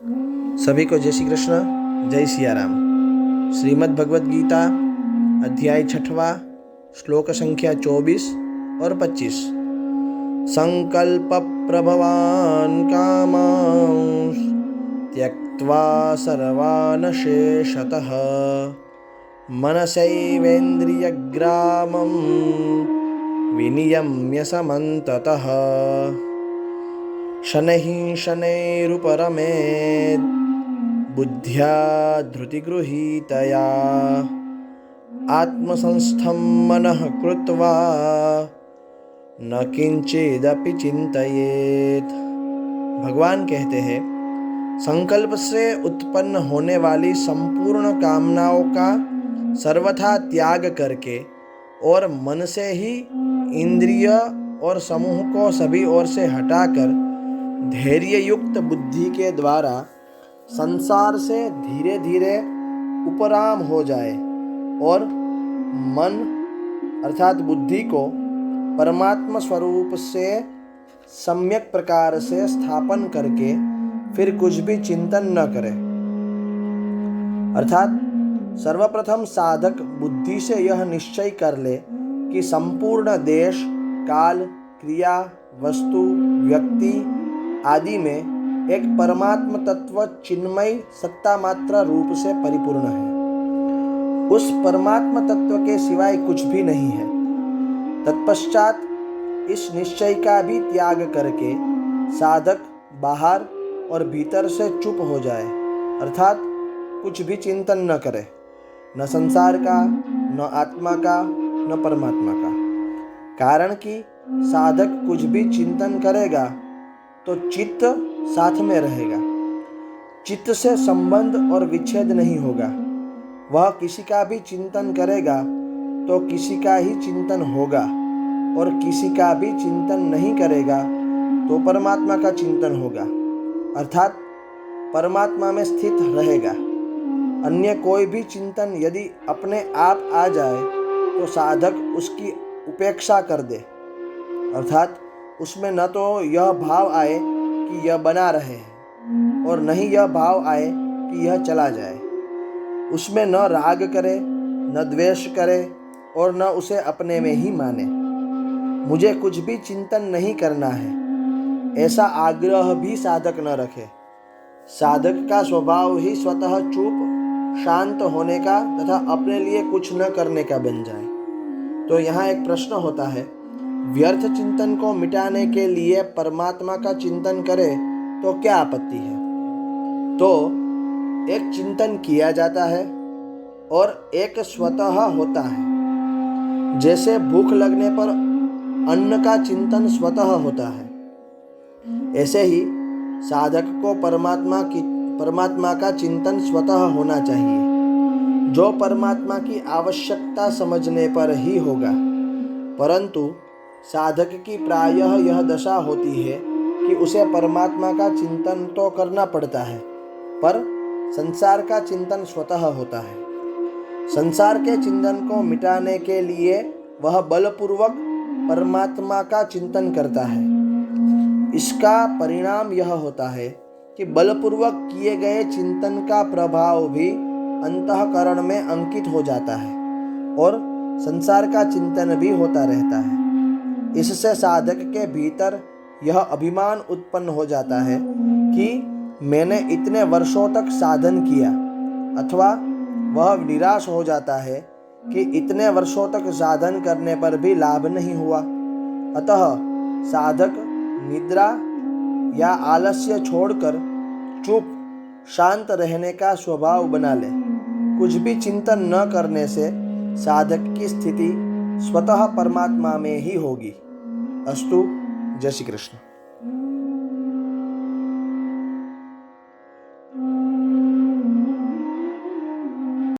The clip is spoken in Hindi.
सभी को जय श्री कृष्ण, जय सिया राम। श्रीमद् भगवद गीता अध्याय 6वां, श्लोक संख्या 24 और 25। संकल्प प्रभवान कामांश त्यक्त्वा सर्वान् शेषतः मनसैवेन्द्रियग्रामं विनियम्य समन्ततः शनैः शनैरुपरमेत् बुद्ध्या धृतिगृहीतया आत्मसंस्थं मनः कृत्वा न किंचिदपि चिंतयेत्। भगवान कहते हैं, संकल्प से उत्पन्न होने वाली संपूर्ण कामनाओं का सर्वथा त्याग करके और मन से ही इंद्रिय और समूह को सभी ओर से हटाकर धैर्य युक्त बुद्धि के द्वारा संसार से धीरे धीरे उपराम हो जाए और मन अर्थात बुद्धि को परमात्मा स्वरूप से सम्यक प्रकार से स्थापन करके फिर कुछ भी चिंतन न करे। अर्थात सर्वप्रथम साधक बुद्धि से यह निश्चय कर ले कि संपूर्ण देश, काल, क्रिया, वस्तु, व्यक्ति आदि में एक परमात्म तत्व चिन्मय सत्ता मात्र रूप से परिपूर्ण है। उस परमात्म तत्व के सिवाय कुछ भी नहीं है। तत्पश्चात इस निश्चय का भी त्याग करके साधक बाहर और भीतर से चुप हो जाए, अर्थात कुछ भी चिंतन न करे, न संसार का, न आत्मा का, न परमात्मा का। कारण कि साधक कुछ भी चिंतन करेगा तो चित्त साथ में रहेगा, चित्त से संबंध और विच्छेद नहीं होगा। वह किसी का भी चिंतन करेगा तो किसी का ही चिंतन होगा, और किसी का भी चिंतन नहीं करेगा तो परमात्मा का चिंतन होगा, अर्थात परमात्मा में स्थित रहेगा। अन्य कोई भी चिंतन यदि अपने आप आ जाए तो साधक उसकी उपेक्षा कर दे, अर्थात उसमें न तो यह भाव आए कि यह बना रहे हैं और न ही यह भाव आए कि यह चला जाए। उसमें न राग करे, न द्वेष करे और न उसे अपने में ही माने। मुझे कुछ भी चिंतन नहीं करना है, ऐसा आग्रह भी साधक न रखे। साधक का स्वभाव ही स्वतः चुप, शांत होने का तथा अपने लिए कुछ न करने का बन जाए। तो यहाँ एक प्रश्न होता है, व्यर्थ चिंतन को मिटाने के लिए परमात्मा का चिंतन करे तो क्या आपत्ति है? तो एक चिंतन किया जाता है और एक स्वतः होता है। जैसे भूख लगने पर अन्न का चिंतन स्वतः होता है, ऐसे ही साधक को परमात्मा का चिंतन स्वतः होना चाहिए, जो परमात्मा की आवश्यकता समझने पर ही होगा। परंतु साधक की प्रायः यह दशा होती है कि उसे परमात्मा का चिंतन तो करना पड़ता है, पर संसार का चिंतन स्वतः होता है। संसार के चिंतन को मिटाने के लिए वह बलपूर्वक परमात्मा का चिंतन करता है। इसका परिणाम यह होता है कि बलपूर्वक किए गए चिंतन का प्रभाव भी अंतःकरण में अंकित हो जाता है और संसार का चिंतन भी होता रहता है। इससे साधक के भीतर यह अभिमान उत्पन्न हो जाता है कि मैंने इतने वर्षों तक साधन किया, अथवा वह निराश हो जाता है कि इतने वर्षों तक साधन करने पर भी लाभ नहीं हुआ। अतः साधक निद्रा या आलस्य छोड़कर चुप शांत रहने का स्वभाव बना ले। कुछ भी चिंतन न करने से साधक की स्थिति स्वतः परमात्मा में ही होगी। अस्तु। जय श्री कृष्ण।